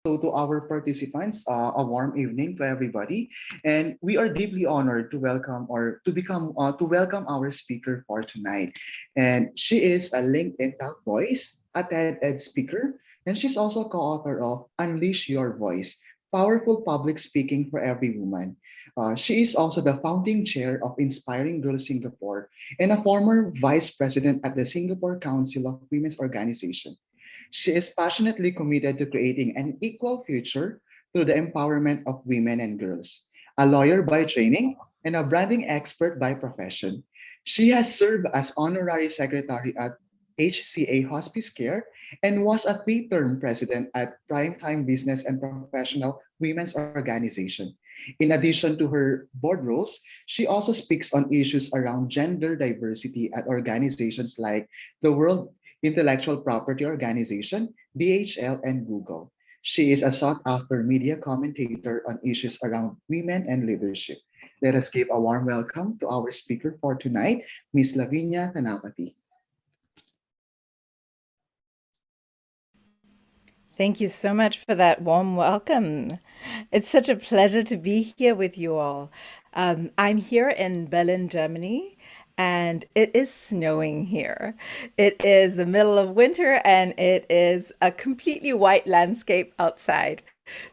to our participants, a warm evening to everybody, and we are deeply honored to welcome or to welcome our speaker for tonight. And she is a LinkedIn Talk Voice, a TED speaker, and she's also co-author of Unleash Your Voice: Powerful Public Speaking for Every Woman. She is also the founding chair of Inspiring Girls Singapore and a former vice president at the Singapore Council of Women's Organization. She is passionately committed to creating an equal future through the empowerment of women and girls. A lawyer by training and a branding expert by profession, she has served as honorary secretary at HCA Hospice Care and was a three-term president at Primetime Business and Professional Women's Organization. In addition to her board roles, she also speaks on issues around gender diversity at organizations like the World Intellectual Property Organization, DHL, and Google. She is a sought after media commentator on issues around women and leadership. Let us give a warm welcome to our speaker for tonight, Miss Lavinia THANAPATHY. Thank you so much for that warm welcome. It's such a pleasure to be here with you all. I'm here in Berlin, Germany, and it is snowing here. It is the middle of winter and it is a completely white landscape outside.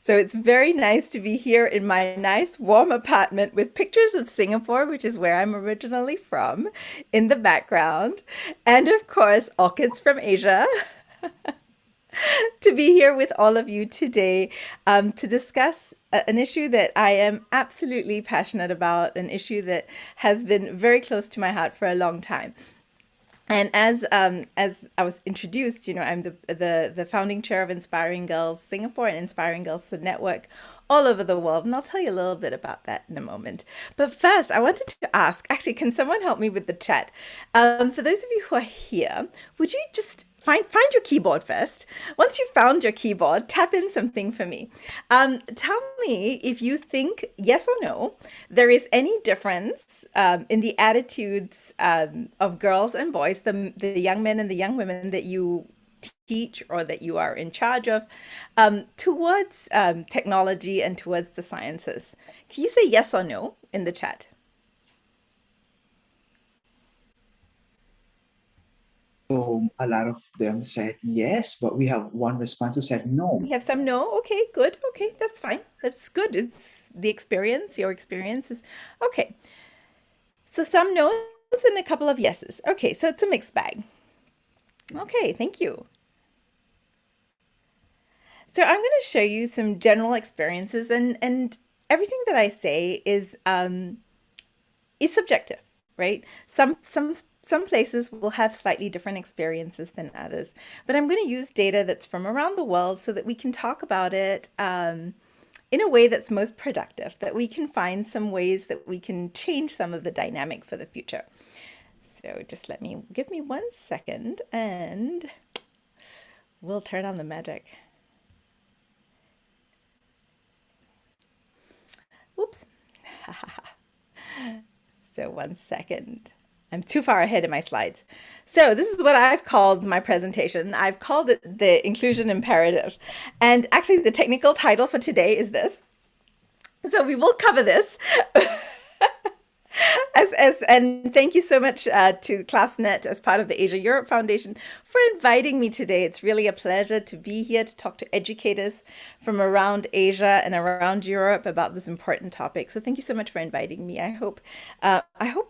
So it's very nice to be here in my nice warm apartment with pictures of Singapore, which is where I'm originally from, in the background. And of course, orchids from Asia. To be here with all of you today to discuss an issue that I am absolutely passionate about, an issue that has been very close to my heart for a long time. And as I was introduced, I'm the founding chair of Inspiring Girls Singapore and Inspiring Girls Network all over the world, and I'll tell you a little bit about that in a moment. But first, I wanted to ask, actually, can someone help me with the chat? For those of you who are here, would you just find your keyboard first? Once you've found your keyboard, tap in something for me. Tell me if you think, yes or no, there is any difference in the attitudes of girls and boys, the young men and the young women that you teach or that you are in charge of, towards technology and towards the sciences. Can you say yes or no in the chat? So a lot of them said yes, but we have one response who said no. We have some no. Okay, good. Okay, that's fine. That's good. It's the experience. Your experience is okay. So some no's and a couple of yeses. Okay, so it's a mixed bag. Okay, thank you. So I'm going to show you some general experiences, and everything that I say is subjective, right? Some places will have slightly different experiences than others, but I'm going to use data that's from around the world so that we can talk about it in a way that's most productive, that we can find some ways that we can change some of the dynamic for the future. So just give me 1 second and we'll turn on the magic. Oops. So 1 second. I'm too far ahead in my slides. So this is what I've called my presentation. I've called it the inclusion imperative. And actually the technical title for today is this. So we will cover this. And thank you so much to ClassNet as part of the Asia Europe Foundation for inviting me today. It's really a pleasure to be here to talk to educators from around Asia and around Europe about this important topic. So thank you so much for inviting me. I hope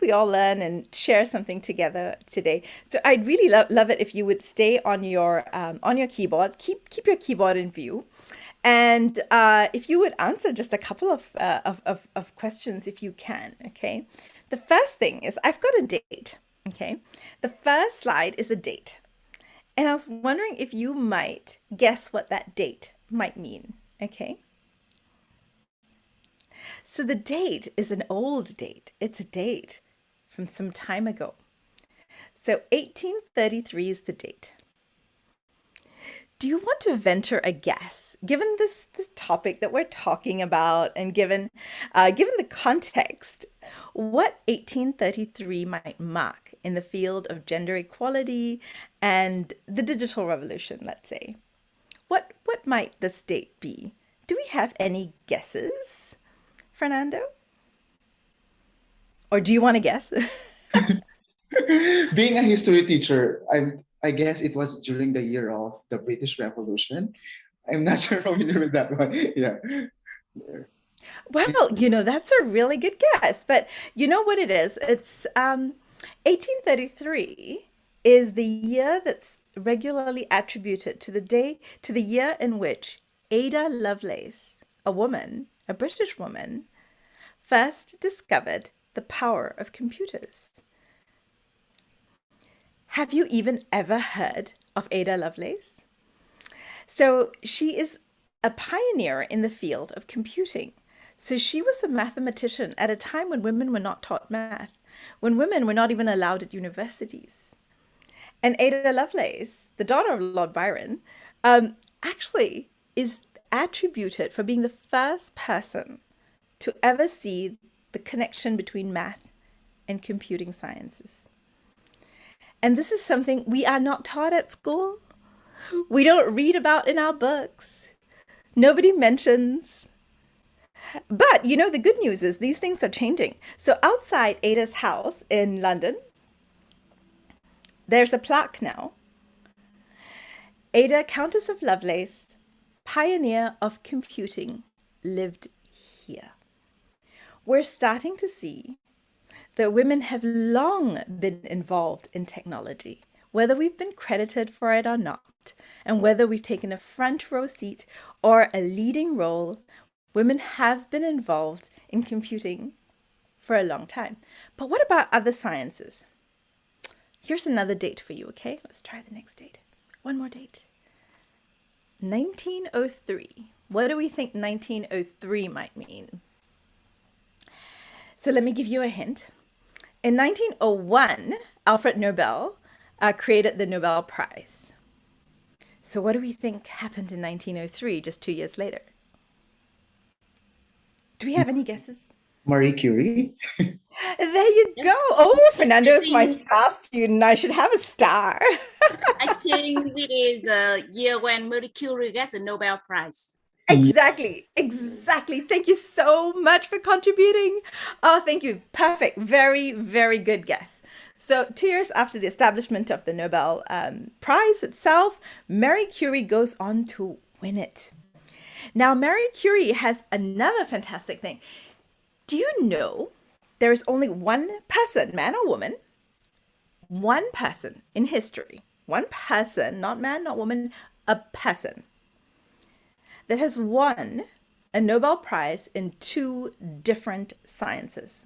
we all learn and share something together today. So I'd really love it if you would stay on your keyboard. Keep your keyboard in view. And if you would answer just a couple of questions if you can, okay? The first thing is I've got a date, okay? The first slide is a date. And I was wondering if you might guess what that date might mean, okay? So the date is an old date. It's a date from some time ago. So 1833 is the date. Do you want to venture a guess, given this topic that we're talking about and given the context, what 1833 might mark in the field of gender equality and the digital revolution, let's say? What might this date be? Do we have any guesses, Fernando? Or do you want to guess? Being a history teacher, I guess it was during the year of the British Revolution. I'm not sure familiar with that one. Yeah. Well, that's a really good guess, but you know what it is? It's 1833 is the year that's regularly attributed to the year in which Ada Lovelace, a woman, a British woman, first discovered the power of computers. Have you even ever heard of Ada Lovelace? So she is a pioneer in the field of computing. So she was a mathematician at a time when women were not taught math, when women were not even allowed at universities. And Ada Lovelace, the daughter of Lord Byron, actually is attributed for being the first person to ever see the connection between math and computing sciences. And this is something we are not taught at school. We don't read about in our books. Nobody mentions. But the good news is these things are changing. So outside Ada's house in London, there's a plaque now. Ada, Countess of Lovelace, pioneer of computing, lived here. We're starting to see that women have long been involved in technology, whether we've been credited for it or not, and whether we've taken a front row seat or a leading role, women have been involved in computing for a long time. But what about other sciences? Here's another date for you, okay? Let's try the next date. One more date. 1903. What do we think 1903 might mean? So let me give you a hint. In 1901, Alfred Nobel created the Nobel Prize. So what do we think happened in 1903, just 2 years later? Do we have any guesses? Marie Curie. There you go. Oh, Fernando is my star student. I should have a star. I think it is the year when Marie Curie gets the Nobel Prize. Exactly. Thank you so much for contributing. Oh, thank you. Perfect. Very, very good guess. So 2 years after the establishment of the Nobel Prize itself, Marie Curie goes on to win it. Now, Marie Curie has another fantastic thing. Do you know there is only one person, man or woman, one person in history, one person, not man, not woman, a person that has won a Nobel Prize in 2 different sciences?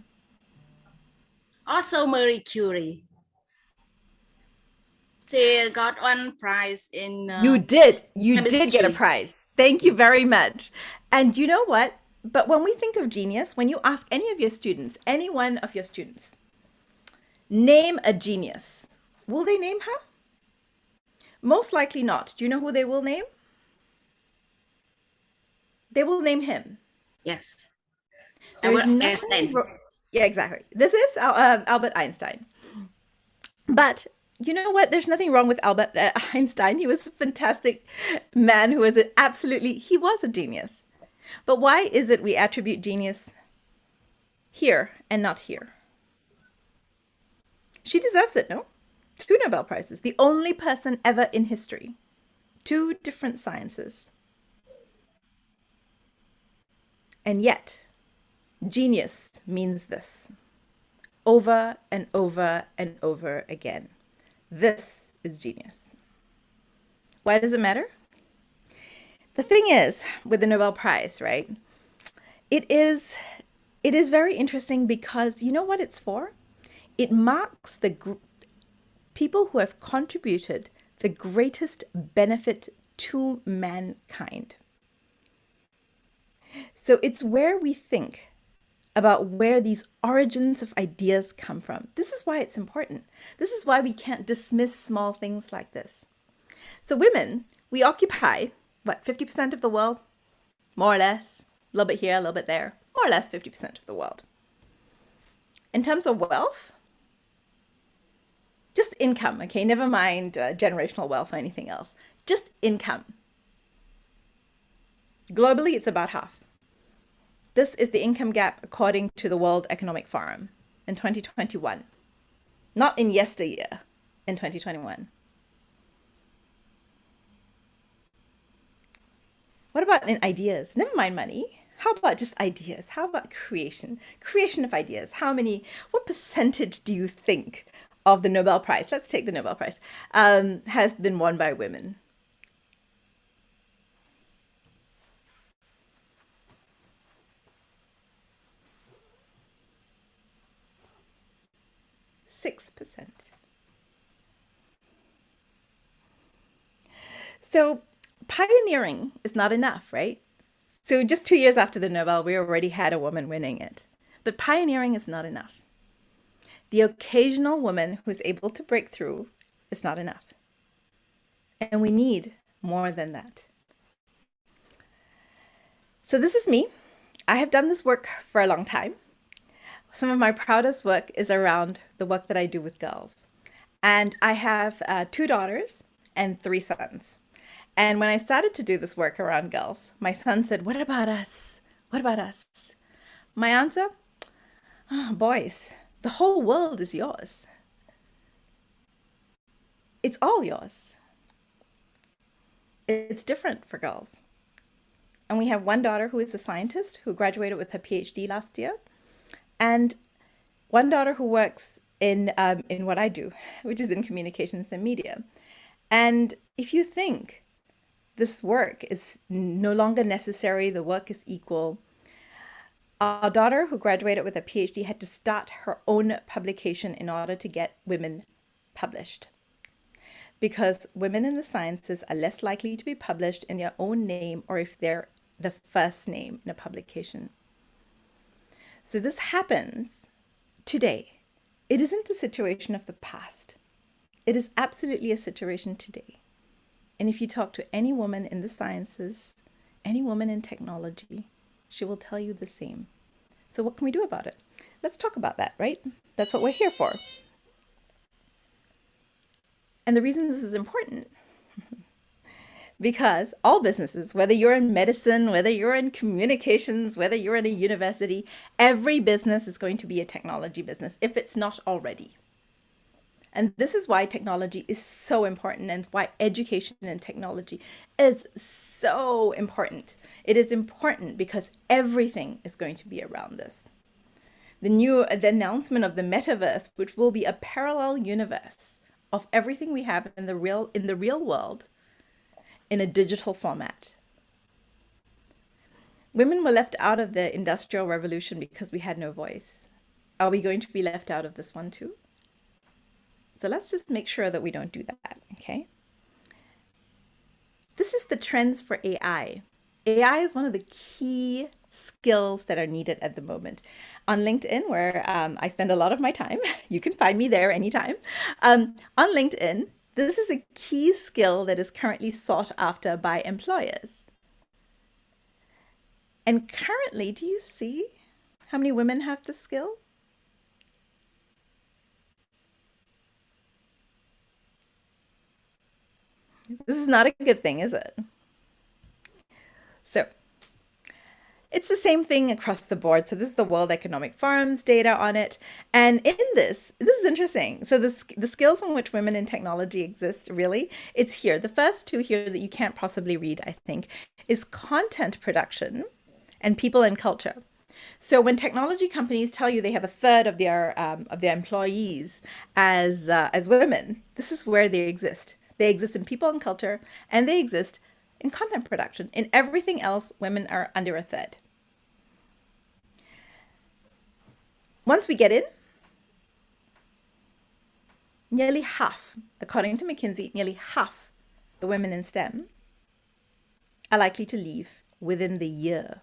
Also Marie Curie. She got one prize in You did chemistry. get a prize. Thank you very much. And you know what? But when we think of genius, when you ask any of your students, any one of your students, name a genius, will they name her? Most likely not. Do you know who they will name? They will name him. Yes. There's Albert Einstein. Yeah, exactly. This is Albert Einstein. But you know what? There's nothing wrong with Albert Einstein. He was a fantastic man who was he was a genius. But why is it we attribute genius here and not here? She deserves it, no? 2 Nobel Prizes, the only person ever in history. 2 different sciences. And yet, genius means this. Over and over and over again. This is genius. Why does it matter? The thing is, with the Nobel Prize, right? It is very interesting because you know what it's for? It marks the people who have contributed the greatest benefit to mankind. So it's where we think about where these origins of ideas come from. This is why it's important. This is why we can't dismiss small things like this. So women, we occupy, 50% of the world? More or less. A little bit here, a little bit there. More or less 50% of the world. In terms of wealth, just income, okay? Never mind generational wealth or anything else. Just income. Globally, it's about half. This is the income gap according to the World Economic Forum in 2021. Not in yesteryear, in 2021. What about in ideas? Never mind money. How about just ideas? How about creation? Creation of ideas. What percentage do you think of the Nobel Prize, let's take the Nobel Prize, has been won by women? %6. So pioneering is not enough, right? So just 2 years after the Nobel, we already had a woman winning it. But pioneering is not enough. The occasional woman who's able to break through is not enough. And we need more than that. So this is me. I have done this work for a long time. Some of my proudest work is around the work that I do with girls. And I have 2 daughters and 3 sons. And when I started to do this work around girls, my son said, "What about us? What about us?" My answer, "Oh, boys, the whole world is yours. It's all yours. It's different for girls." And we have one daughter who is a scientist who graduated with her PhD last year, and one daughter who works in what I do, which is in communications and media. And if you think this work is no longer necessary, the work is equal, our daughter who graduated with a PhD had to start her own publication in order to get women published. Because women in the sciences are less likely to be published in their own name or if they're the first name in a publication. So this happens today. It isn't a situation of the past. It is absolutely a situation today. And if you talk to any woman in the sciences, any woman in technology, she will tell you the same. So what can we do about it? Let's talk about that, right? That's what we're here for. And the reason this is important, because all businesses, whether you're in medicine, whether you're in communications, whether you're in a university, every business is going to be a technology business if it's not already. And this is why technology is so important and why education in technology is so important. It is important because everything is going to be around this. The announcement of the metaverse, which will be a parallel universe of everything we have in the real world in a digital format. Women were left out of the Industrial Revolution because we had no voice. Are we going to be left out of this one too? So let's just make sure that we don't do that, okay? This is the trends for AI. AI is one of the key skills that are needed at the moment. On LinkedIn, where I spend a lot of my time, you can find me there anytime. On LinkedIn, this is a key skill that is currently sought after by employers. And currently, do you see how many women have this skill? This is not a good thing, is it? So it's the same thing across the board. So this is the World Economic Forum's data on it. And in this is interesting. So the skills in which women in technology exist, really, it's here. The first 2 here that you can't possibly read, I think, is content production and people and culture. So when technology companies tell you they have a third of their employees as women, this is where they exist. They exist in people and culture, and they exist in content production. In everything else, women are under a third. Once we get in, nearly half, according to McKinsey, nearly half the women in STEM are likely to leave within the year.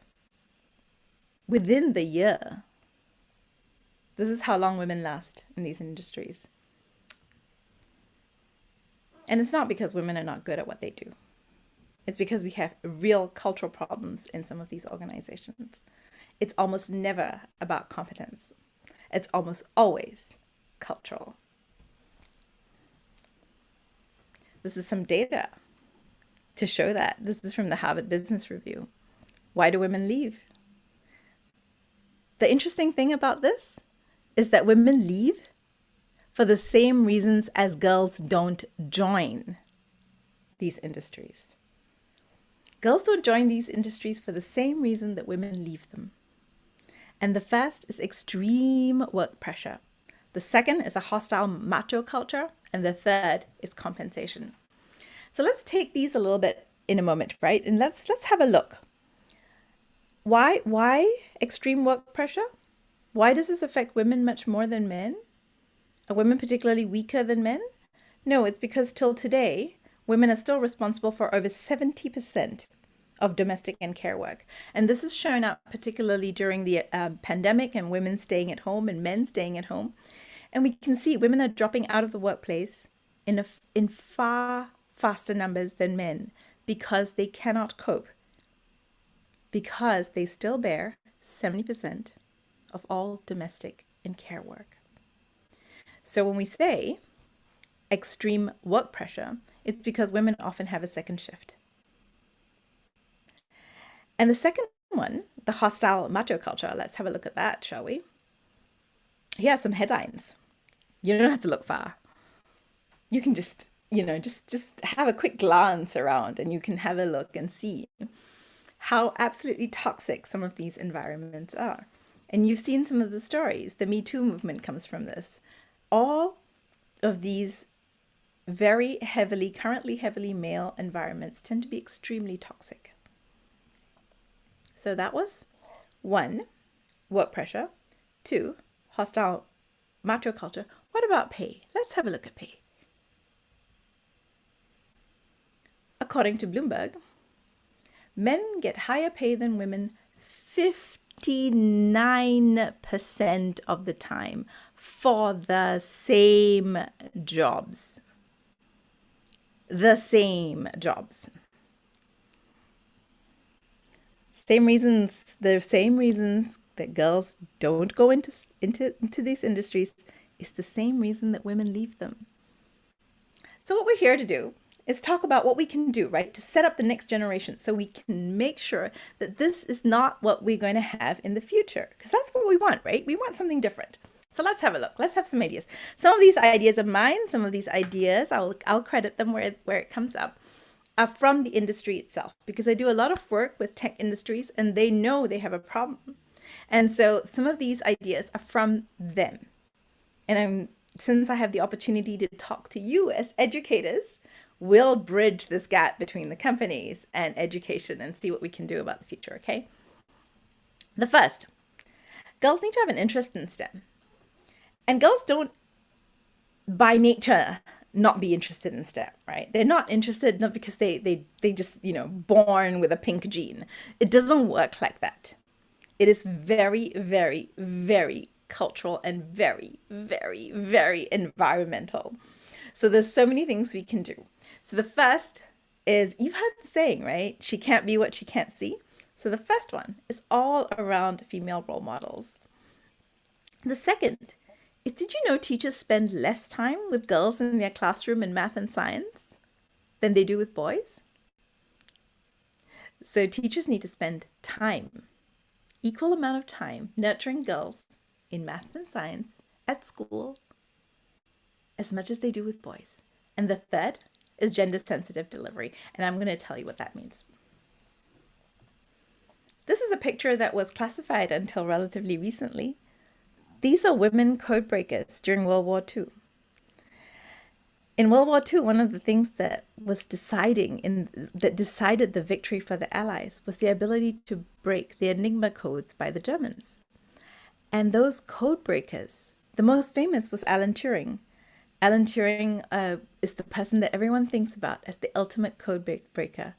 Within the year. This is how long women last in these industries. And it's not because women are not good at what they do. It's because we have real cultural problems in some of these organizations. It's almost never about competence. It's almost always cultural. This is some data to show that. This is from the Harvard Business Review. Why do women leave? The interesting thing about this is that women leave for the same reasons as girls don't join these industries. Girls don't join these industries for the same reason that women leave them. And the first is extreme work pressure. The second is a hostile macho culture. And the third is compensation. So let's take these a little bit in a moment, right? And let's have a look. Why extreme work pressure? Why does this affect women much more than men? Are women particularly weaker than men? No, it's because till today, women are still responsible for over 70% of domestic and care work. And this has shown up particularly during the pandemic and women staying at home and men staying at home. And we can see women are dropping out of the workplace in far faster numbers than men because they cannot cope, because they still bear 70% of all domestic and care work. So when we say extreme work pressure, it's because women often have a second shift. And the second one, the hostile macho culture, let's have a look at that, shall we? Here are some headlines. You don't have to look far. You can just have a quick glance around and you can have a look and see how absolutely toxic some of these environments are. And you've seen some of the stories. The Me Too movement comes from this. All of these currently heavily male environments tend to be extremely toxic. So that was 1, work pressure. 2, hostile macho culture. What about pay? Let's have a look at pay. According to Bloomberg, men get higher pay than women 59% of the time for the same jobs. The same jobs. The same reasons that girls don't go into these industries is the same reason that women leave them. So what we're here to do is talk about what we can do, right, to set up the next generation so we can make sure that this is not what we're going to have in the future. Because that's what we want, right? We want something different. So let's have a look. Let's have some ideas. Some of these ideas are mine. Some of these ideas, I'll credit them where it comes up, are from the industry itself. Because I do a lot of work with tech industries and they know they have a problem. And so some of these ideas are from them. And since I have the opportunity to talk to you as educators, we'll bridge this gap between the companies and education and see what we can do about the future, okay? The first, girls need to have an interest in STEM. And girls don't, by nature, not be interested in STEM, right? They're not interested, not because they just, born with a pink gene. It doesn't work like that. It is very, very, very cultural and very, very, very environmental. So there's so many things we can do. So the first is, you've heard the saying, right? She can't be what she can't see. So the first one is all around female role models. The second is, did you know teachers spend less time with girls in their classroom in math and science than they do with boys? So teachers need to spend time, equal amount of time, nurturing girls in math and science at school as much as they do with boys. And the third is gender sensitive delivery. And I'm going to tell you what that means. This is a picture that was classified until relatively recently. These are women code breakers during World War II. In World War II, one of the things that decided the victory for the Allies was the ability to break the Enigma codes by the Germans. And those code breakers, the most famous was Alan Turing. Alan Turing is the person that everyone thinks about as the ultimate code breaker.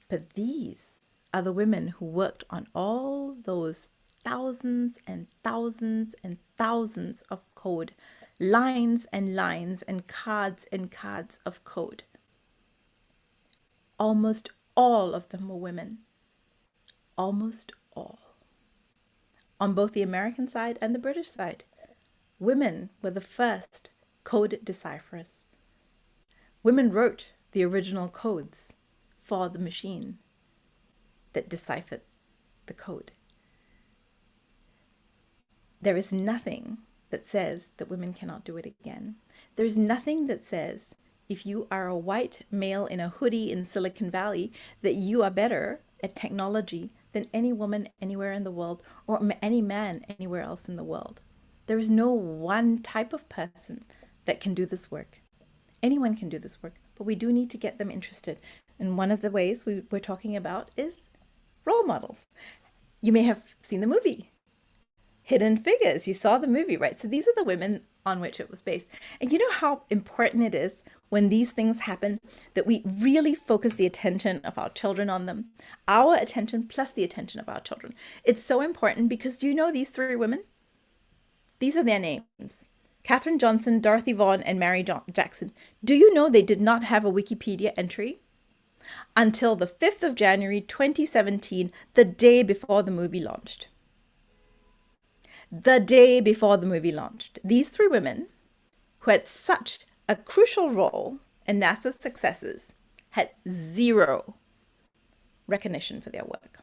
But these are the women who worked on all those thousands and thousands and thousands of code, lines and lines and cards of code. Almost all of them were women. Almost all. On both the American side and the British side, women were the first code decipherers. Women wrote the original codes for the machine that deciphered the code. There is nothing that says that women cannot do it again. There's nothing that says if you are a white male in a hoodie in Silicon Valley that you are better at technology than any woman anywhere in the world or any man anywhere else in the world. There is no one type of person that can do this work. Anyone can do this work, but we do need to get them interested. And one of the ways we're talking about is role models. You may have seen the movie Hidden Figures. You saw the movie, right? So these are the women on which it was based. And you know how important it is when these things happen that we really focus the attention of our children on them, our attention plus the attention of our children. It's so important because do you know these three women? These are their names. Katherine Johnson, Dorothy Vaughan, and Mary Jackson. Do you know they did not have a Wikipedia entry until the 5th of January 2017, the day before the movie launched? The day before the movie launched. These three women, who had such a crucial role in NASA's successes, had zero recognition for their work.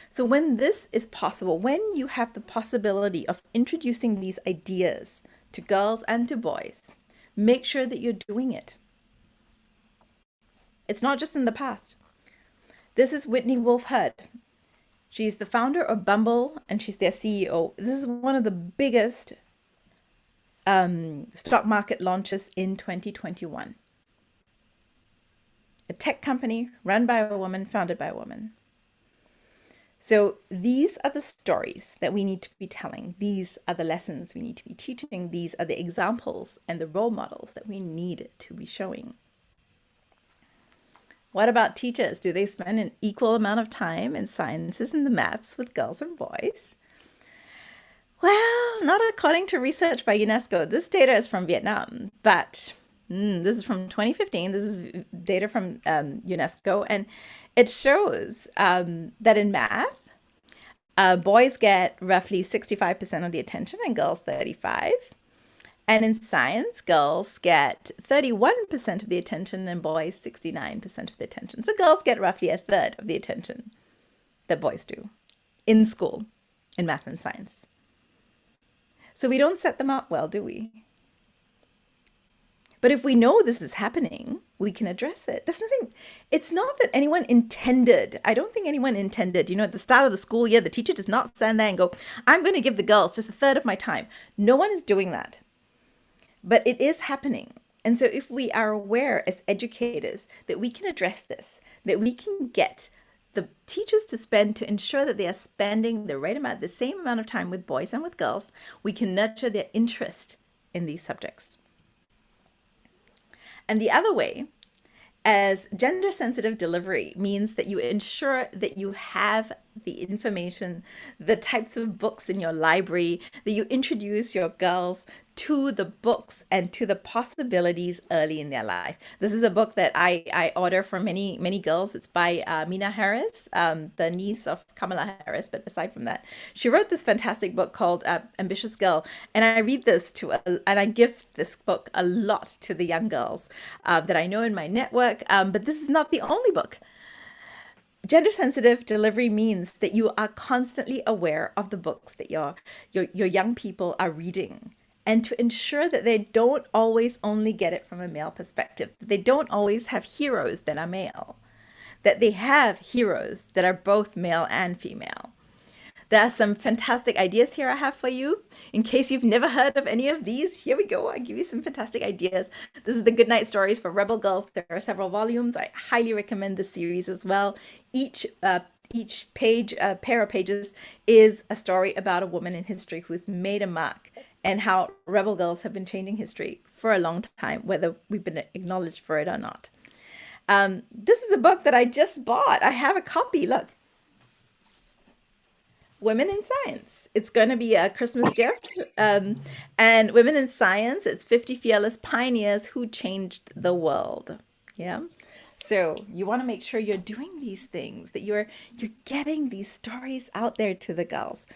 So when this is possible, when you have the possibility of introducing these ideas to girls and to boys, make sure that you're doing it. It's not just in the past. This is Whitney Wolfe Herd. She's the founder of Bumble and she's their CEO. This is one of the biggest stock market launches in 2021. A tech company run by a woman, founded by a woman. So these are the stories that we need to be telling. These are the lessons we need to be teaching. These are the examples and the role models that we need to be showing. What about teachers? Do they spend an equal amount of time in sciences and the maths with girls and boys? Well, not according to research by UNESCO. This data is from Vietnam, but this is from 2015. This is data from UNESCO, and it shows that in math, boys get roughly 65% of the attention and girls 35%. And in science, girls get 31% of the attention and boys 69% of the attention. So girls get roughly a third of the attention that boys do in school, in math and science. So we don't set them up well, do we? But if we know this is happening, we can address it. There's nothing, it's not that anyone intended. I don't think anyone intended, at the start of the school year, the teacher does not stand there and go, I'm going to give the girls just a third of my time. No one is doing that. But it is happening. And so if we are aware as educators that we can address this, that we can get the teachers to ensure that they are spending the same amount of time with boys and with girls, we can nurture their interest in these subjects. And the other way, as gender sensitive delivery, means that you ensure that you have the information, the types of books in your library, that you introduce your girls to the books and to the possibilities early in their life. This is a book that I order for many, many girls. It's by Mina Harris, the niece of Kamala Harris. But aside from that, she wrote this fantastic book called Ambitious Girl. And I read this and I give this book a lot to the young girls that I know in my network. But this is not the only book. Gender sensitive delivery means that you are constantly aware of the books that your young people are reading, and to ensure that they don't always only get it from a male perspective, that they don't always have heroes that are male, that they have heroes that are both male and female. There are some fantastic ideas here I have for you. In case you've never heard of any of these, here we go. I give you some fantastic ideas. This is the Goodnight Stories for Rebel Girls. There are several volumes. I highly recommend this series as well. Each page, pair of pages, is a story about a woman in history who's made a mark, and how Rebel Girls have been changing history for a long time, whether we've been acknowledged for it or not. This is a book that I just bought. I have a copy. Look. Women in Science. It's going to be a Christmas gift. And Women in Science, it's 50 fearless pioneers who changed the world. Yeah. So you want to make sure you're doing these things, that you're getting these stories out there to the girls.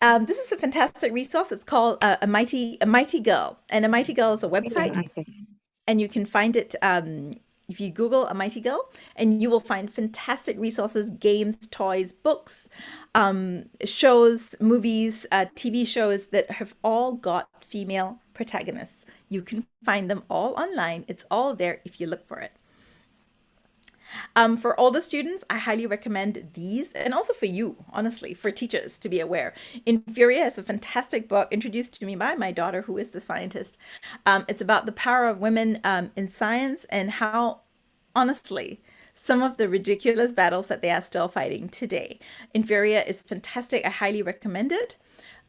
This is a fantastic resource. It's called a Mighty Girl. And A Mighty Girl is a website. And you can find it if you Google a mighty girl, and you will find fantastic resources, games, toys, books, shows, movies, TV shows that have all got female protagonists. You can find them all online. It's all there if you look for it. For older students, I highly recommend these, and also for you, honestly, for teachers to be aware. Inferior is a fantastic book introduced to me by my daughter, who is the scientist. It's about the power of women in science and how, honestly, some of the ridiculous battles that they are still fighting today. Inferior is fantastic. I highly recommend it.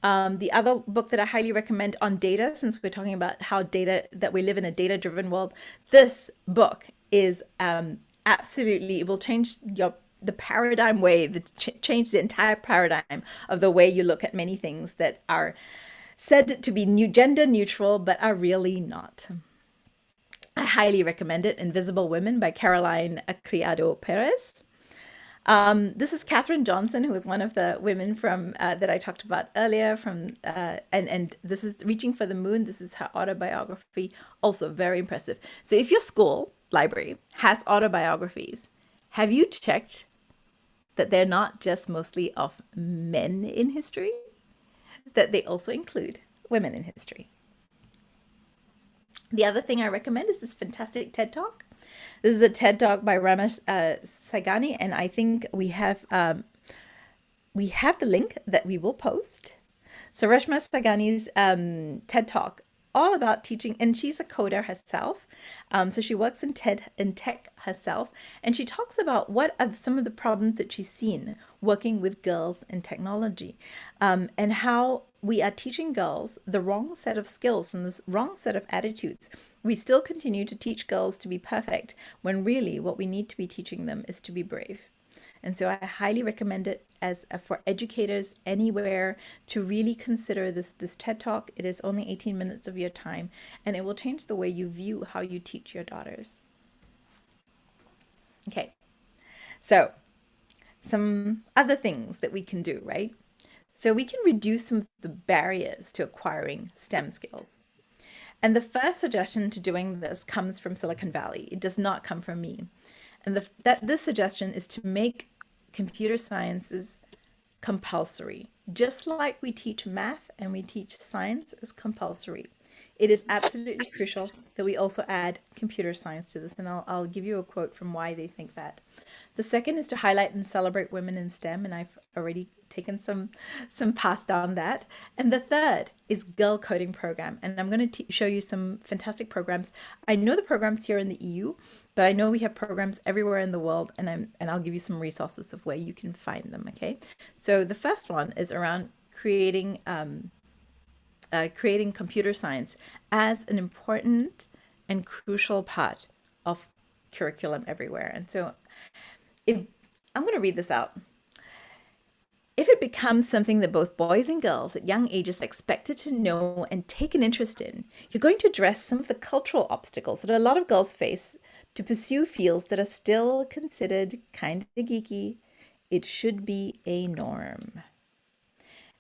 The other book that I highly recommend on data, since we're talking about how that we live in a data-driven world, this book is absolutely, it will change the paradigm change the entire paradigm of the way you look at many things that are said to be gender neutral, but are really not. I highly recommend it. Invisible Women by Caroline Criado Perez. This is Katherine Johnson, who is one of the women from that I talked about earlier. And this is Reaching for the Moon. This is her autobiography, also very impressive. So if your school library has autobiographies, have you checked that they're not just mostly of men in history, that they also include women in history? The other thing I recommend is this fantastic TED Talk. This is a TED Talk by Ramesh Sagani, and I think we have the link that we will post. So Rashma Sagani's TED Talk, all about teaching, and she's a coder herself. So she works in tech herself, and she talks about what are some of the problems that she's seen working with girls in technology, and how we are teaching girls the wrong set of skills and the wrong set of attitudes. We still continue to teach girls to be perfect, when really what we need to be teaching them is to be brave. And so I highly recommend it as for educators anywhere to really consider this TED Talk. It is only 18 minutes of your time, and it will change the way you view how you teach your daughters. Okay, so some other things that we can do, right? So we can reduce some of the barriers to acquiring STEM skills. And the first suggestion to doing this comes from Silicon Valley. It does not come from me. And this suggestion is to make computer sciences compulsory. Just like we teach math and we teach science as compulsory, it is absolutely crucial that we also add computer science to this. And I'll give you a quote from why they think that. The second is to highlight and celebrate women in STEM, and I've already taken some path down that. And the third is Girl Coding Program, and I'm going to show you some fantastic programs. I know the programs here in the EU, but I know we have programs everywhere in the world, and I'll give you some resources of where you can find them. Okay, so the first one is around creating computer science as an important and crucial part of curriculum everywhere. And so I'm going to read this out. If it becomes something that both boys and girls at young ages are expected to know and take an interest in, you're going to address some of the cultural obstacles that a lot of girls face to pursue fields that are still considered kind of geeky. It should be a norm.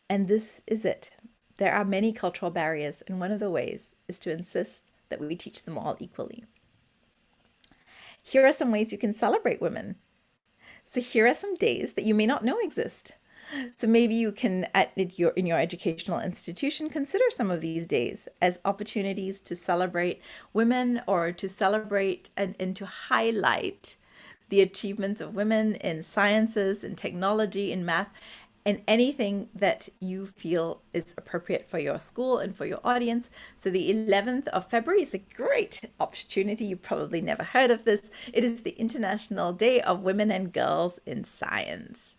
And this is it. There are many cultural barriers, and one of the ways is to insist that we teach them all equally. Here are some ways you can celebrate women. So here are some days that you may not know exist. So maybe you can, in your educational institution, consider some of these days as opportunities to celebrate women, or to celebrate and to highlight the achievements of women in sciences, in technology, in math, and anything that you feel is appropriate for your school and for your audience. So the 11th of February is a great opportunity. You probably never heard of this. It is the International Day of Women and Girls in Science.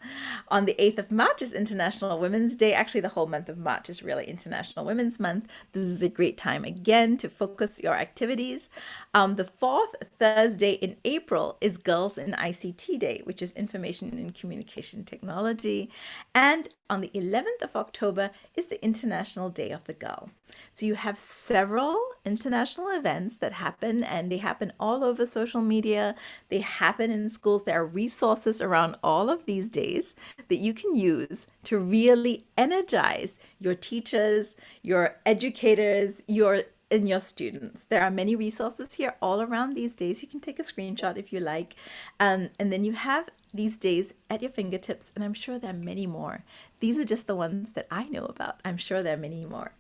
On the 8th of March is International Women's Day. Actually, the whole month of March is really International Women's Month. This is a great time, again, to focus your activities. The fourth Thursday in April is Girls in ICT Day, which is Information and Communication Technology. And on the 11th of October is the International Day of the Girl. So you have several international events that happen, and they happen all over social media. They happen in schools. There are resources around all of these days that you can use to really energize your teachers, your educators, your in your students. There are many resources here all around these days. You can take a screenshot if you like. And then you have these days at your fingertips, and I'm sure there are many more. These are just the ones that I know about. I'm sure there are many more.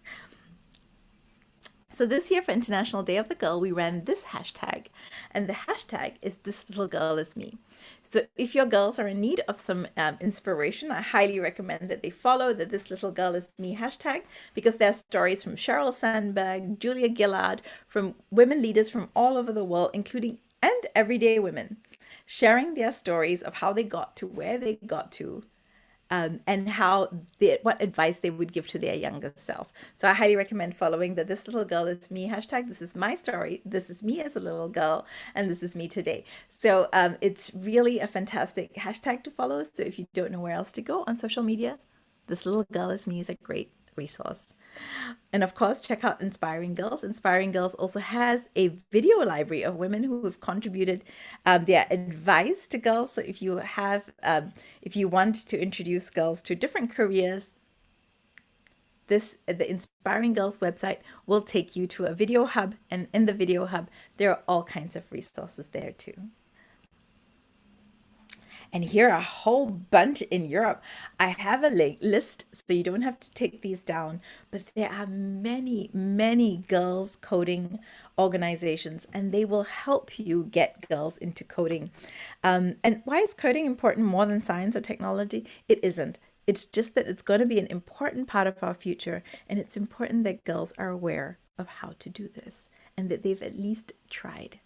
So this year for International Day of the Girl, we ran this hashtag, and the hashtag is "This Little Girl Is Me." So if your girls are in need of some inspiration, I highly recommend that they follow the "This Little Girl Is Me" hashtag, because there are stories from Sheryl Sandberg, Julia Gillard, from women leaders from all over the world, including and everyday women, sharing their stories of how they got to where they got to, and what advice they would give to their younger self. So I highly recommend following the "This Little Girl Is Me" hashtag. This is my story. This is me as a little girl, and this is me today. So it's really a fantastic hashtag to follow. So if you don't know where else to go on social media, "This Little Girl Is Me" is a great resource. And of course, check out Inspiring Girls. Inspiring Girls also has a video library of women who have contributed their advice to girls. So if you want to introduce girls to different careers, the Inspiring Girls website will take you to a video hub, and in the video hub, there are all kinds of resources there too. And here are a whole bunch in Europe. I have a list, so you don't have to take these down, but there are many, many girls coding organizations, and they will help you get girls into coding. And why is coding important more than science or technology? It isn't. It's just that it's going to be an important part of our future, and it's important that girls are aware of how to do this and that they've at least tried.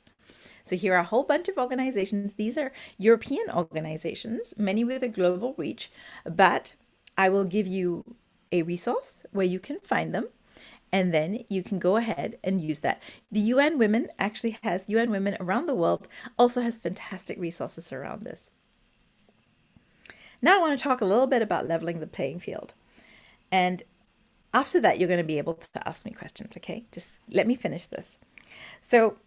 So here are a whole bunch of organizations. These are European organizations, many with a global reach, but I will give you a resource where you can find them, and then you can go ahead and use that. The UN Women actually has, UN Women around the world also has fantastic resources around this. Now I want to talk a little bit about leveling the playing field. And after that, you're going to be able to ask me questions, okay? Just let me finish this. So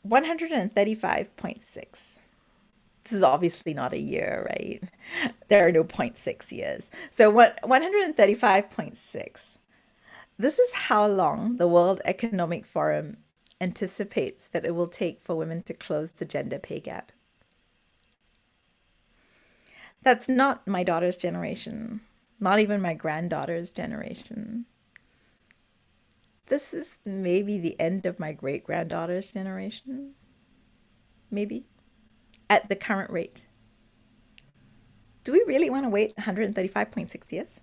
135.6. This is obviously not a year, right? There are no 0.6 years. So 135.6. This is how long the World Economic Forum anticipates that it will take for women to close the gender pay gap. That's not my daughter's generation, not even my granddaughter's generation. This is maybe the end of my great-granddaughter's generation. Maybe. At the current rate. Do we really want to wait 135.6 years?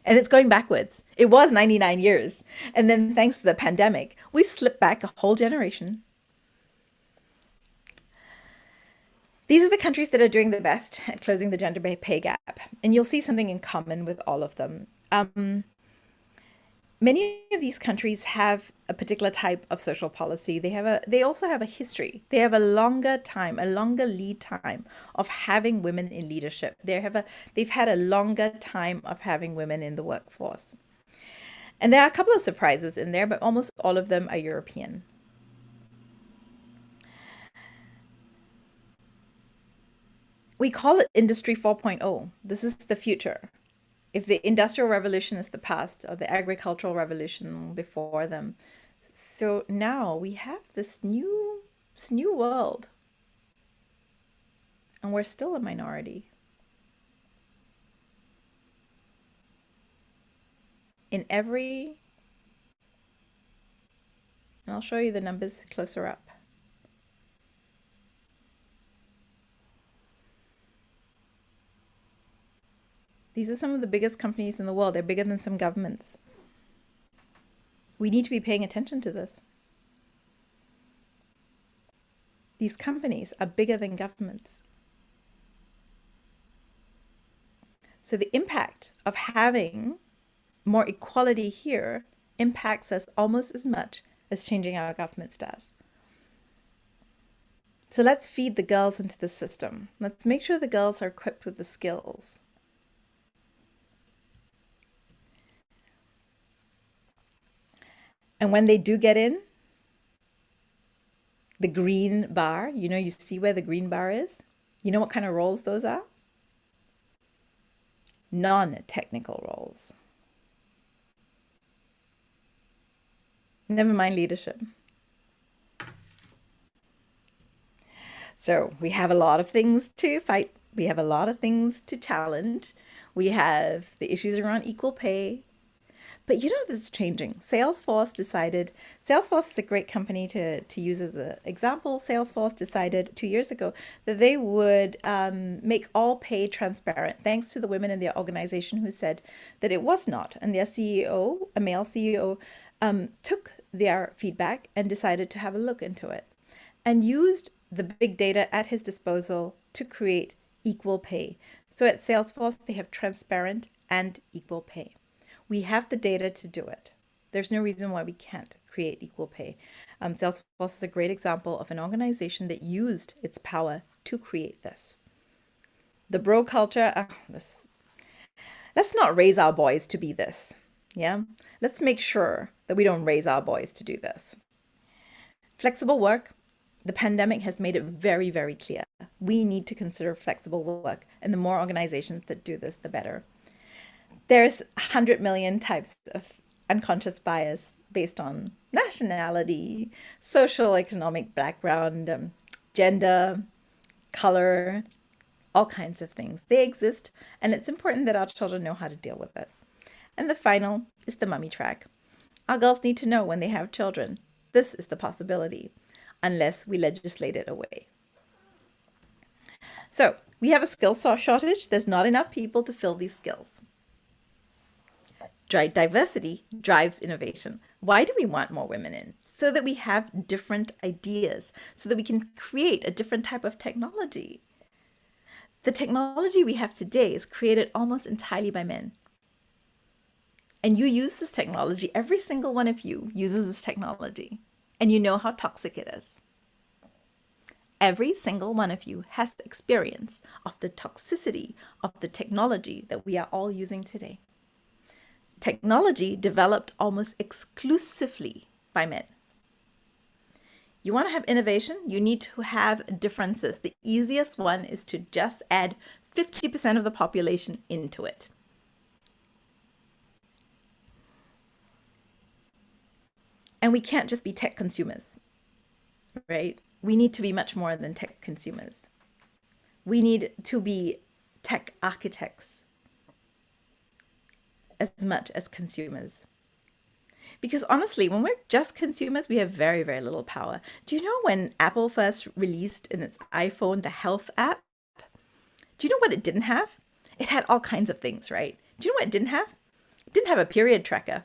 And it's going backwards. It was 99 years. And then thanks to the pandemic, we've slipped back a whole generation. These are the countries that are doing the best at closing the gender pay gap. And you'll see something in common with all of them. Many of these countries have a particular type of social policy. They also have a history. They have a longer lead time of having women in leadership. They've had a longer time of having women in the workforce. And there are a couple of surprises in there, but almost all of them are European. We call it Industry 4.0. This is the future. If the Industrial Revolution is the past, or the Agricultural Revolution before them. So now we have this new world. And we're still a minority. And I'll show you the numbers closer up. These are some of the biggest companies in the world. They're bigger than some governments. We need to be paying attention to this. These companies are bigger than governments. So the impact of having more equality here impacts us almost as much as changing our governments does. So let's feed the girls into the system. Let's make sure the girls are equipped with the skills. And when they do get in, the green bar, you see where the green bar is? You know what kind of roles those are? Non-technical roles. Never mind leadership. So we have a lot of things to fight. We have a lot of things to challenge. We have the issues around equal pay. But you know that's changing. Salesforce is a great company to use as an example. Salesforce decided 2 years ago that they would make all pay transparent, thanks to the women in their organization who said that it was not. And their CEO, a male CEO, took their feedback and decided to have a look into it and used the big data at his disposal to create equal pay. So at Salesforce, they have transparent and equal pay. We have the data to do it. There's no reason why we can't create equal pay. Salesforce is a great example of an organization that used its power to create this. The bro culture, let's not raise our boys to be this. Yeah, let's make sure that we don't raise our boys to do this. Flexible work. The pandemic has made it very, very clear. We need to consider flexible work, and the more organizations that do this, the better. There's 100 million types of unconscious bias based on nationality, social, economic background, gender, color, all kinds of things. They exist, and it's important that our children know how to deal with it. And the final is the mummy track. Our girls need to know when they have children. This is the possibility, unless we legislate it away. So we have a skill shortage. There's not enough people to fill these skills. Diversity drives innovation. Why do we want more women in? So that we have different ideas, so that we can create a different type of technology. The technology we have today is created almost entirely by men. And you use this technology. Every single one of you uses this technology. And you know how toxic it is. Every single one of you has experience of the toxicity of the technology that we are all using today. Technology developed almost exclusively by men. You want to have innovation, you need to have differences. The easiest one is to just add 50% of the population into it. And we can't just be tech consumers, right? We need to be much more than tech consumers. We need to be tech architects as much as consumers. Because honestly, when we're just consumers, we have very, very little power. Do you know when Apple first released in its iPhone the health app? Do you know what it didn't have? It had all kinds of things, right? Do you know what it didn't have? It didn't have a period tracker.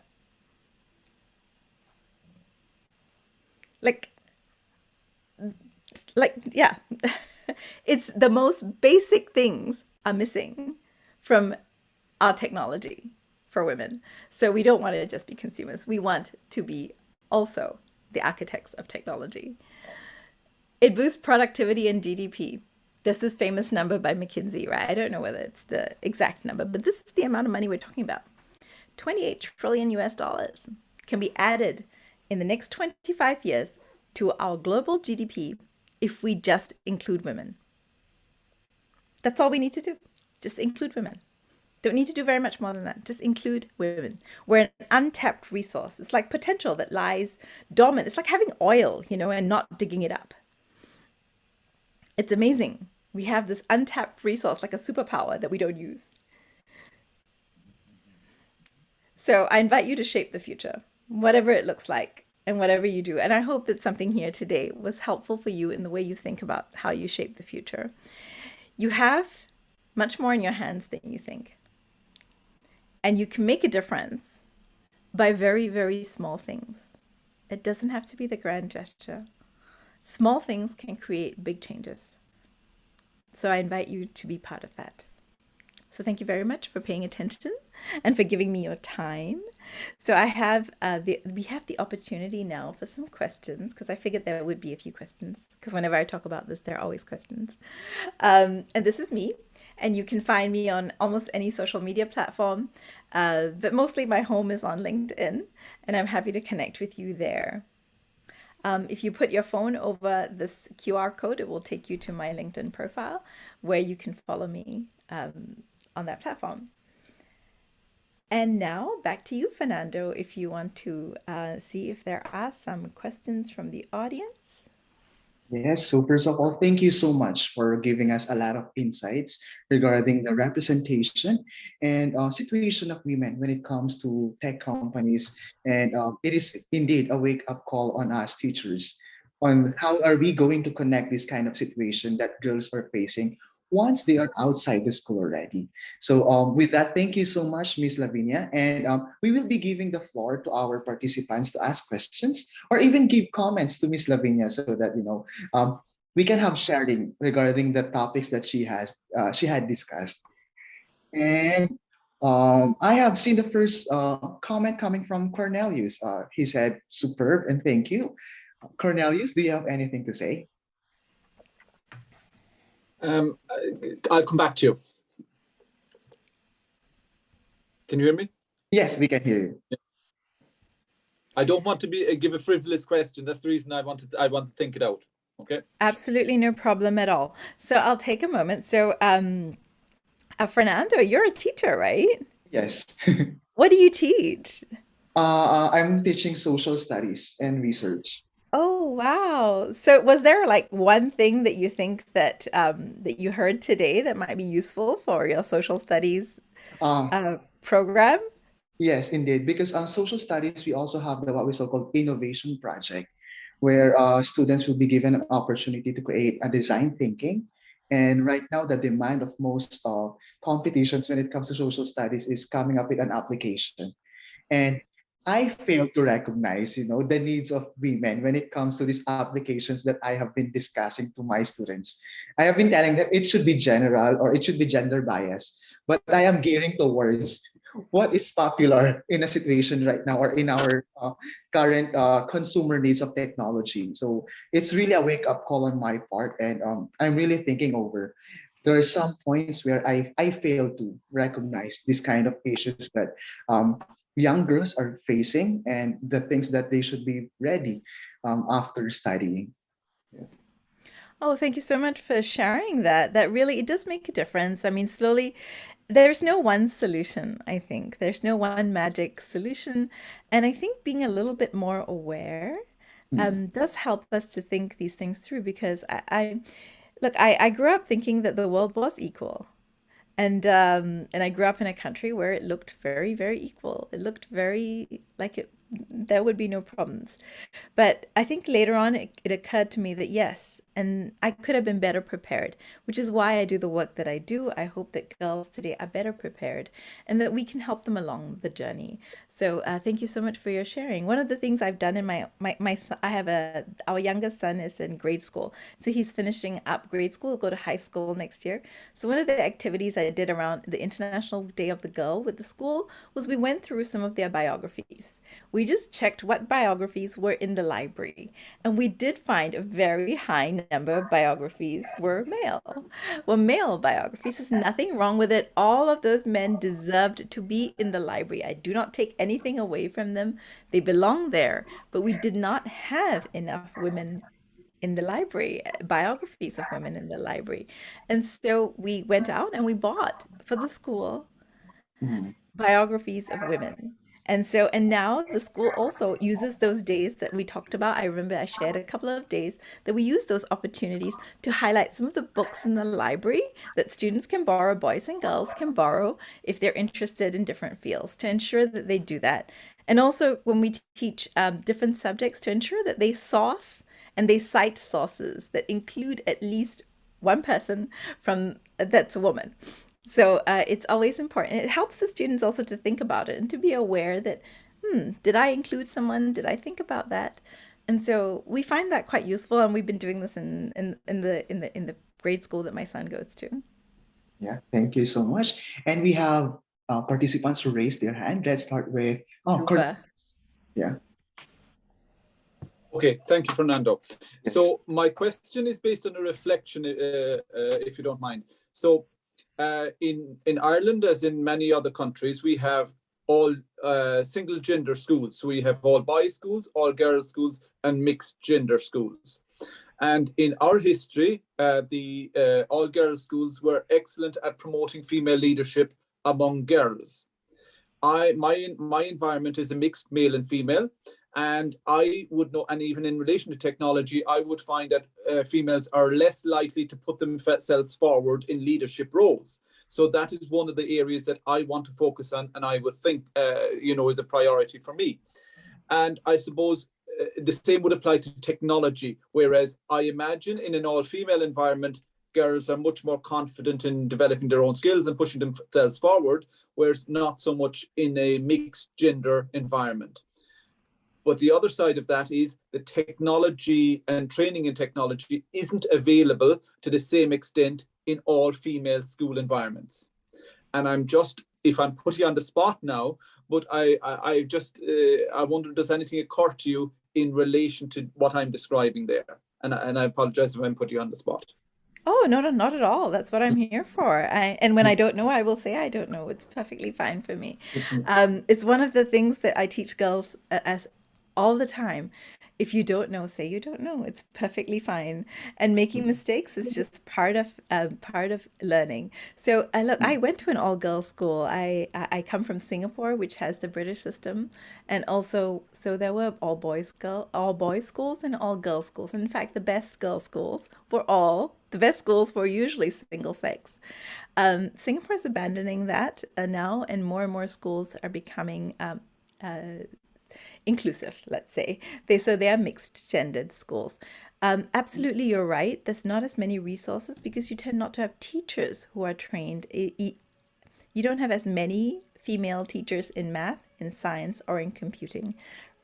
Yeah. It's the most basic things are missing from our technology for women. So we don't want to just be consumers. We want to be also the architects of technology. It boosts productivity and GDP. This is famous number by McKinsey, right? I don't know whether it's the exact number, but this is the amount of money we're talking about. 28 trillion US dollars can be added in the next 25 years to our global GDP if we just include women. That's all we need to do. Just include women. Don't need to do very much more than that. Just include women. We're an untapped resource. It's like potential that lies dormant. It's like having oil, and not digging it up. It's amazing. We have this untapped resource, like a superpower that we don't use. So I invite you to shape the future, whatever it looks like and whatever you do. And I hope that something here today was helpful for you in the way you think about how you shape the future. You have much more in your hands than you think. And you can make a difference by very, very small things. It doesn't have to be the grand gesture. Small things can create big changes. So I invite you to be part of that. So thank you very much for paying attention and for giving me your time. So we have the opportunity now for some questions, because I figured there would be a few questions, because whenever I talk about this, there are always questions. And this is me, and you can find me on almost any social media platform, but mostly my home is on LinkedIn, and I'm happy to connect with you there. If you put your phone over this QR code, it will take you to my LinkedIn profile where you can follow me on that platform. And now back to you, Fernando, if you want to see if there are some questions from the audience. Yes, so first of all, thank you so much for giving us a lot of insights regarding the representation and situation of women when it comes to tech companies. And it is indeed a wake-up call on us teachers on how are we going to connect this kind of situation that girls are facing once they are outside the school already. So with that, thank you so much, Miss Lavinia. And we will be giving the floor to our participants to ask questions or even give comments to Miss Lavinia so that, we can have sharing regarding the topics that she had discussed. And I have seen the first comment coming from Cornelius. He said, "Superb and thank you." Cornelius, do you have anything to say? Um, I'll come back to you. Can you hear me? Yes, we can hear you. I don't want to give a frivolous question. That's the reason I want to think it out. Okay. Absolutely no problem at all. So I'll take a moment. So, Fernando, you're a teacher, right? Yes. What do you teach? I'm teaching social studies and research. Oh, wow. So was there like one thing that you think that that you heard today that might be useful for your social studies Uh, program? Yes, indeed. Because social studies, we also have the what we so-called innovation project, where students will be given an opportunity to create a design thinking. And right now, the demand of most competitions when it comes to social studies is coming up with an application. And I fail to recognize, the needs of women when it comes to these applications that I have been discussing to my students. I have been telling them it should be general or it should be gender biased, but I am gearing towards what is popular in a situation right now or in our current consumer needs of technology. So it's really a wake up call on my part, and I'm really thinking over. There are some points where I fail to recognize this kind of issues that um, young girls are facing and the things that they should be ready after studying. Yeah. Oh, thank you so much for sharing that. That really, it does make a difference. I mean, slowly, there's no one solution, I think. There's no one magic solution. And I think being a little bit more aware Mm, does help us to think these things through because I grew up thinking that the world was equal. And I grew up in a country where it looked very, very equal. It looked very like there would be no problems. But I think later on it occurred to me that yes, and I could have been better prepared, which is why I do the work that I do. I hope that girls today are better prepared and that we can help them along the journey. So thank you so much for your sharing. One of the things I've done in I have our youngest son is in grade school. So he's finishing up grade school, he'll go to high school next year. So one of the activities I did around the International Day of the Girl with the school was we went through some of their biographies. We just checked what biographies were in the library, and we did find a very high number of biographies were male. Well, male biographies, there's nothing wrong with it. All of those men deserved to be in the library. I do not take anything away from them. They belong there, but we did not have enough women in the library, biographies of women in the library. And so we went out and we bought for the school mm, biographies of women. And now the school also uses those days that we talked about. I remember I shared a couple of days that we use those opportunities to highlight some of the books in the library that students can borrow, boys and girls can borrow if they're interested in different fields, to ensure that they do that. And also when we teach different subjects, to ensure that they source and they cite sources that include at least one person from that's a woman. So it's always important. It helps the students also to think about it and to be aware that, did I include someone? Did I think about that? And so we find that quite useful, and we've been doing this in the grade school that my son goes to. yeah, thank you so much. And we have participants who raised their hand. Let's start with Super. Yeah. Okay, thank you, Fernando. Yes. So my question is based on a reflection, if you don't mind. So in Ireland, as in many other countries, we have all single gender schools. So we have all boys schools, all girls schools, and mixed gender schools. And in our history, the all girls schools were excellent at promoting female leadership among girls. my environment is a mixed male and female, and I would know, and even in relation to technology, I would find that females are less likely to put themselves forward in leadership roles. So that is one of the areas that I want to focus on, and I would think, is a priority for me. And I suppose the same would apply to technology, whereas I imagine in an all-female environment, girls are much more confident in developing their own skills and pushing themselves forward, whereas not so much in a mixed gender environment. But the other side of that is the technology and training in technology isn't available to the same extent in all female school environments. And if I'm putting you on the spot now, but I wonder, does anything occur to you in relation to what I'm describing there? And I apologize if I'm putting you on the spot. Oh, no, not at all. That's what I'm here for. And when I don't know, I will say I don't know. It's perfectly fine for me. It's one of the things that I teach girls as all the time. If you don't know, say you don't know. It's perfectly fine. And making mistakes is just part of learning. So I went to an all-girls school. I come from Singapore, which has the British system, and also so there were all boys schools and all girls schools. And in fact, the best girls schools the best schools were usually single sex. Singapore is abandoning that now, and more schools are becoming inclusive, let's say. They are mixed gendered schools. Absolutely, you're right. There's not as many resources because you tend not to have teachers who are trained. You don't have as many female teachers in math, in science, or in computing,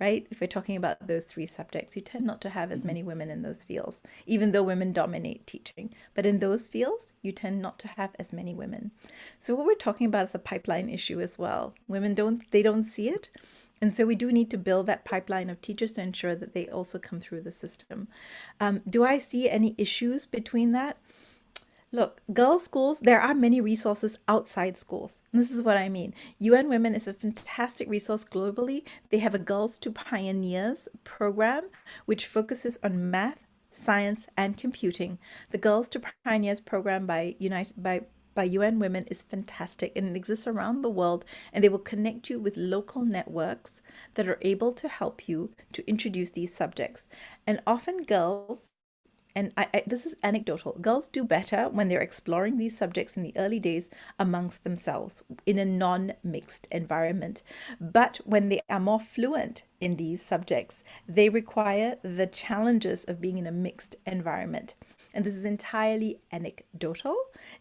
right? If we're talking about those three subjects, you tend not to have as many women in those fields, even though women dominate teaching. But in those fields, you tend not to have as many women. So what we're talking about is a pipeline issue as well. Women don't see it. And so we do need to build that pipeline of teachers to ensure that they also come through the system. Do I see any issues between that? Look, girls' schools, there are many resources outside schools. And this is what I mean. UN Women is a fantastic resource globally. They have a Girls to Pioneers program, which focuses on math, science, and computing. The Girls to Pioneers program by UN Women is fantastic, and it exists around the world, and they will connect you with local networks that are able to help you to introduce these subjects. And often girls, and this is anecdotal, girls do better when they're exploring these subjects in the early days amongst themselves in a non-mixed environment. But when they are more fluent in these subjects, they require the challenges of being in a mixed environment. And this is entirely anecdotal.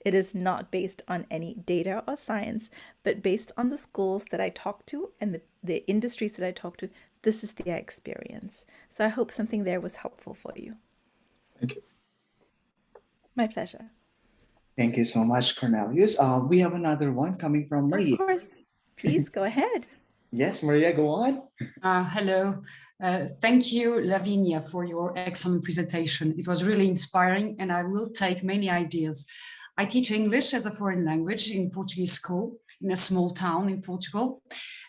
It is not based on any data or science, but based on the schools that I talk to and the industries that I talk to. This is their experience. So I hope something there was helpful for you. Thank you. My pleasure. Thank you so much, Cornelius. We have another one coming from Maria. Of course. Please go ahead. Yes, Maria, go on. Hello. Thank you, Lavinia, for your excellent presentation. It was really inspiring, and I will take many ideas. I teach English as a foreign language in Portuguese school in a small town in Portugal.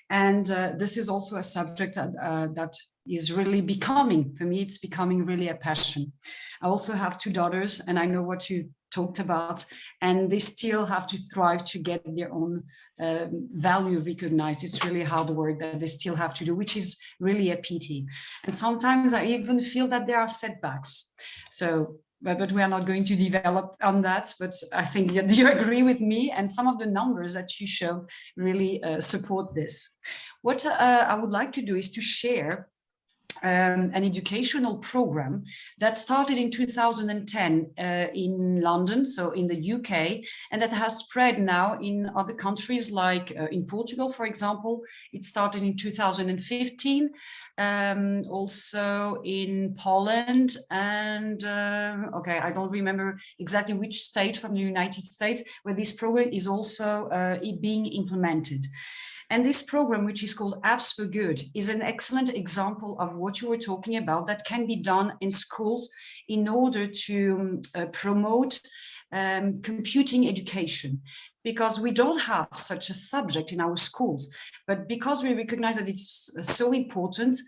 And this is also a subject that is really becoming, for me, it's becoming really a passion. I also have two daughters, and I know what you talked about, and they still have to thrive to get their own value recognized. It's really hard work that they still have to do, which is really a pity. And sometimes I even feel that there are setbacks. So, but we are not going to develop on that, but I think that you agree with me, and some of the numbers that you show really support this. What I would like to do is to share an educational program that started in 2010 in London, so in the UK, and that has spread now in other countries like in Portugal, for example. It started in 2015, also in Poland, and okay, I don't remember exactly which state from the United States where this program is also being implemented. And this program, which is called Apps for Good, is an excellent example of what you were talking about that can be done in schools in order to promote computing education, because we don't have such a subject in our schools. But because we recognize that it's so important,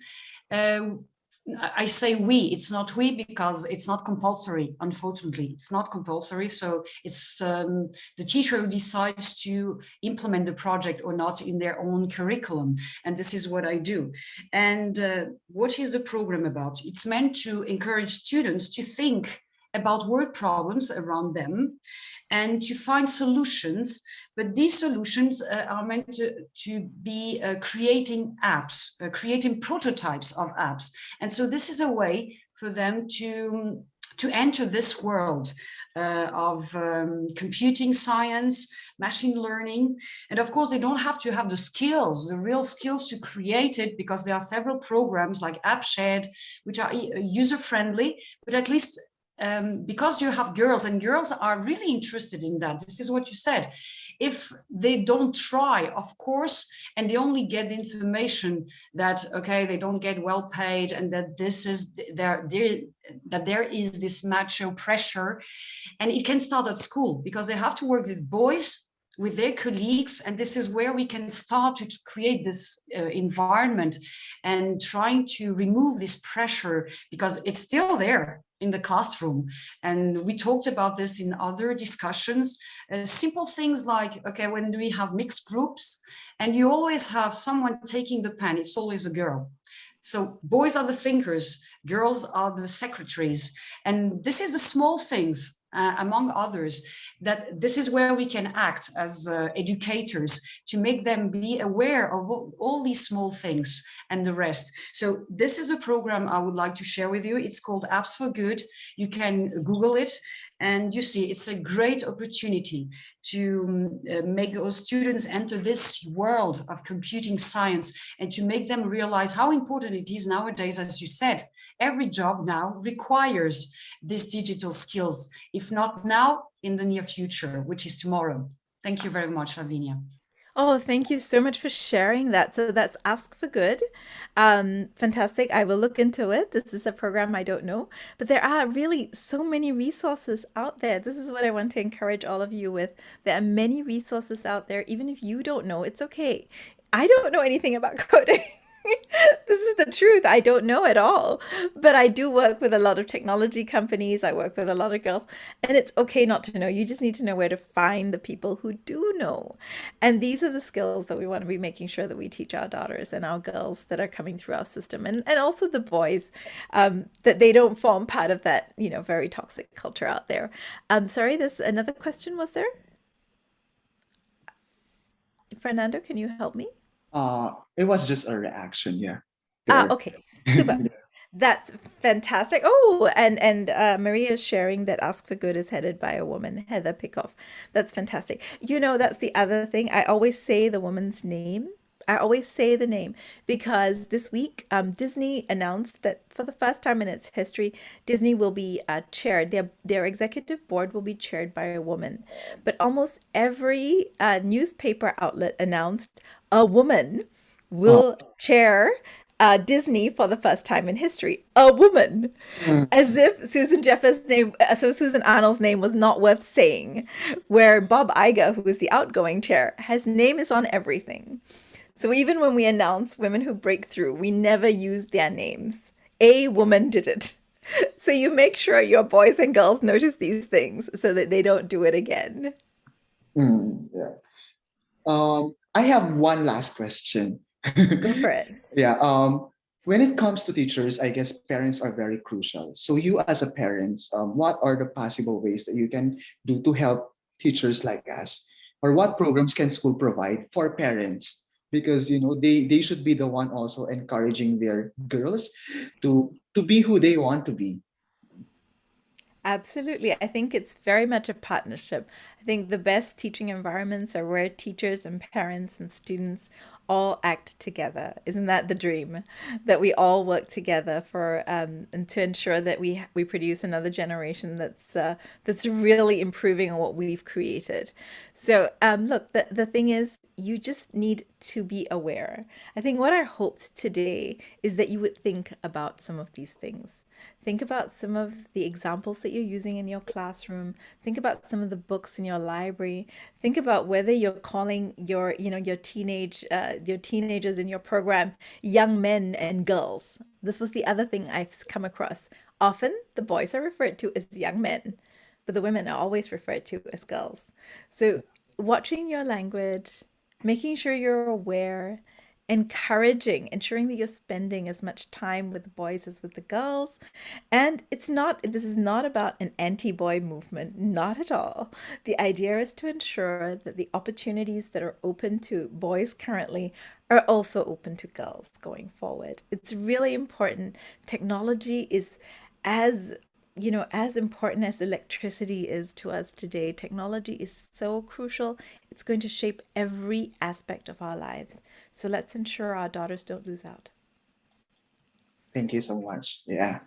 I say we, it's not we because it's not compulsory, unfortunately. It's not compulsory. So it's the teacher who decides to implement the project or not in their own curriculum. And this is what I do. And what is the program about? It's meant to encourage students to think about word problems around them and to find solutions. But these solutions are meant to be creating apps, creating prototypes of apps. And so this is a way for them to enter this world of computing science, machine learning. And of course, they don't have to have the skills, the real skills to create it, because there are several programs like AppShared, which are user-friendly, but at least because you have girls, and girls are really interested in that. This is what you said. If they don't try, of course, and they only get the information that, okay, they don't get well paid, and that this is that there is this macho pressure, and it can start at school because they have to work with boys, with their colleagues, and this is where we can start to create this environment and trying to remove this pressure, because it's still there in the classroom. And we talked about this in other discussions, simple things like, okay, when we have mixed groups and you always have someone taking the pen, it's always a girl. So boys are the thinkers, girls are the secretaries. And this is the small things, among others, that this is where we can act as educators to make them be aware of all these small things and the rest. So this is a program I would like to share with you. It's called Apps for Good. You can Google it, and you see it's a great opportunity to make those students enter this world of computing science and to make them realize how important it is nowadays. As you said, every job now requires these digital skills, if not now, in the near future, which is tomorrow. Thank you very much, Lavinia. Oh, thank you so much for sharing that. So that's Ask for Good. Fantastic. I will look into it. This is a program I don't know, but there are really so many resources out there. This is what I want to encourage all of you with. There are many resources out there. Even if you don't know, it's okay. I don't know anything about coding. This is the truth. I don't know at all. But I do work with a lot of technology companies. I work with a lot of girls. And it's okay not to know. You just need to know where to find the people who do know. And these are the skills that we want to be making sure that we teach our daughters and our girls that are coming through our system. And also the boys, that they don't form part of that, very toxic culture out there. Sorry, there's another question, was there? Fernando, can you help me? It was just a reaction, yeah. There. Okay, super. That's fantastic. Oh, and Maria is sharing that Ask for Good is headed by a woman, Heather Pickoff. That's fantastic. That's the other thing. I always say the woman's name. I always say the name because this week Disney announced that for the first time in its history, Disney will be chaired. Their executive board will be chaired by a woman. But almost every newspaper outlet announced a woman will chair Disney for the first time in history. A woman, as if Susan Arnold's name was not worth saying. Where Bob Iger, who is the outgoing chair, his name is on everything. So even when we announce women who break through, we never use their names. A woman did it. So you make sure your boys and girls notice these things so that they don't do it again. Yeah. I have one last question. Go for it. Yeah. When it comes to teachers, I guess parents are very crucial. So you as a parent, what are the possible ways that you can do to help teachers like us? Or what programs can school provide for parents? Because they should be the one also encouraging their girls to be who they want to be. Absolutely. I think it's very much a partnership. I think the best teaching environments are where teachers and parents and students all act together. Isn't that the dream? That we all work together for and to ensure that we produce another generation that's really improving on what we've created. So look, the thing is, you just need to be aware. I think what I hoped today is that you would think about some of these things. Think about some of the examples that you're using in your classroom. Think about some of the books in your library. Think about whether you're calling your teenagers in your program young men and girls. This was the other thing I've come across. Often the boys are referred to as young men, but the women are always referred to as girls. So watching your language, making sure you're aware, encouraging, ensuring that you're spending as much time with the boys as with the girls. And this is not about an anti-boy movement, not at all. The idea is to ensure that the opportunities that are open to boys currently are also open to girls going forward. It's really important. Technology is as important as electricity is to us today. Technology is so crucial. It's going to shape every aspect of our lives. So let's ensure our daughters don't lose out. Thank you so much. Yeah.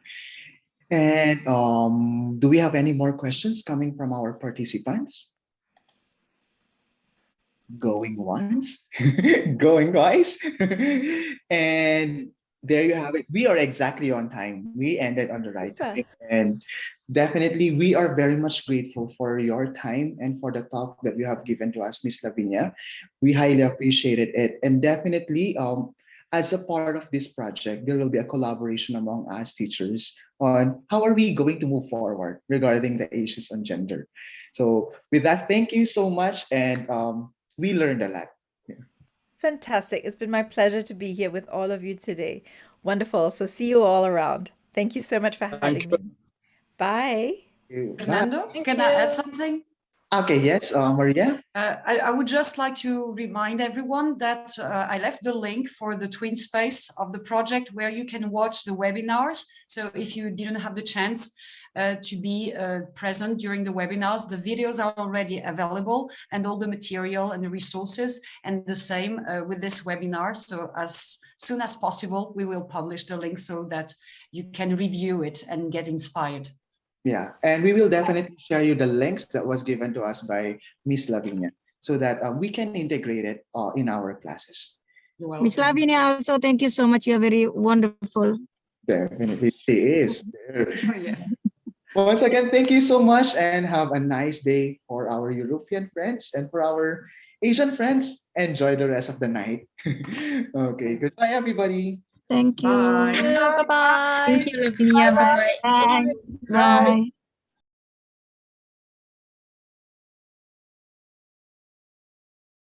And do we have any more questions coming from our participants? Going once, going twice. And there you have it. We are exactly on time. We ended on the right Super. time. And definitely, we are very much grateful for your time and for the talk that you have given to us, Miss Lavinia. We highly appreciated it. And definitely, as a part of this project, there will be a collaboration among us teachers on how are we going to move forward regarding the issues on gender. So with that, thank you so much. And we learned a lot. Yeah. Fantastic. It's been my pleasure to be here with all of you today. Wonderful. So see you all around. Thank you so much for having me. Bye. Bye. Fernando, can I add something? Okay, yes, Maria. I would just like to remind everyone that I left the link for the twin space of the project where you can watch the webinars. So if you didn't have the chance to be present during the webinars, the videos are already available and all the material and the resources, and the same with this webinar. So as soon as possible, we will publish the link so that you can review it and get inspired. Yeah, and we will definitely share you the links that was given to us by Miss Lavinia so that we can integrate it in our classes. You're welcome. Miss Lavinia, also thank you so much. You're very wonderful. Definitely, she is. Oh, yeah. Once again, thank you so much and have a nice day for our European friends and for our Asian friends. Enjoy the rest of the night. Okay, goodbye, everybody. Thank you. Bye. Bye-bye. Thank you, Lavinia. Bye. Bye. Bye.